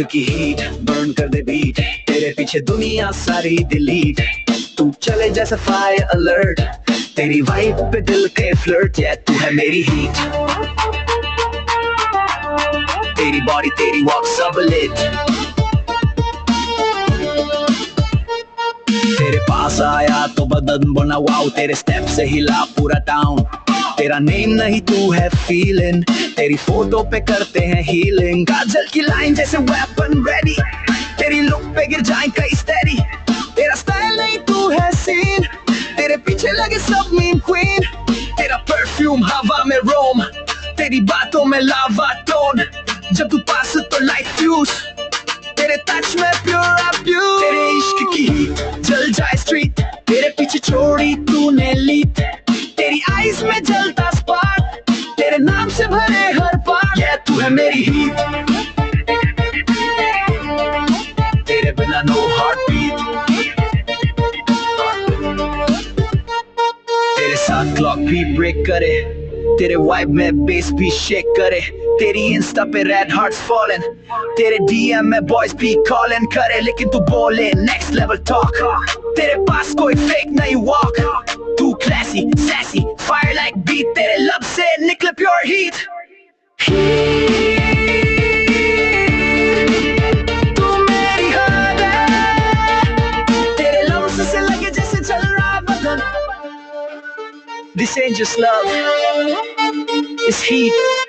इश्क की heat burn कर दे बीट, तेरे पीछे दुनिया सारी डिलीट। तू चले जैसे फायर अलर्ट, तेरी वाइब पे दिल के फ्लर्ट। या तू है मेरी हीट, तेरी बॉडी तेरी वॉक सब लिट। तेरे पास आया तो बदन बना वाओ, तेरे स्टेप से हिला पूरा टाउन। तेरा नेम नहीं तू है फीलिंग, तेरी फोटो पे करते हैं हीलिंग। काजल की लाइन जैसे वेपन रेडी, तेरी लुक पे गिर जाए कई स्टेडी। तेरा स्टाइल नहीं तू है सीन, तेरे पीछे लगे सब मीम क्वीन। तेरा परफ्यूम हवा में रोम, तेरी बातों में लावा टोन। जब तू पास तो लाइट फ्यूज, तेरे टच में प्योर अब्यूज। तेरे इश्क की हीट जल जाए स्ट्रीट, तेरे पीछे छोड़ी तूने लीड। तेरी आईज में जलता स्पार्क, तेरे नाम से भरे हर पार्क। ये तू है मेरी हीट, तेरे बिना नो हार्ट बीट। तेरे साथ क्लॉक भी ब्रेक करे, तेरे वाइब में बेस भी शेक करे। तेरी इंस्टा पे रेड हार्ट्स फॉलन, तेरे डीएम में बॉयज भी कॉलिंग करे। लेकिन तू बोले नेक्स्ट लेवल टॉक, तेरे पास कोई फेक नहीं वॉक। तू classy sassy fire like beat, तेरे लब से निकले प्योर हीट। तू मेरी हद है, तेरे लफ्ज़ से लगे जैसे चल रहा बदन। This ain't just love, it's heat.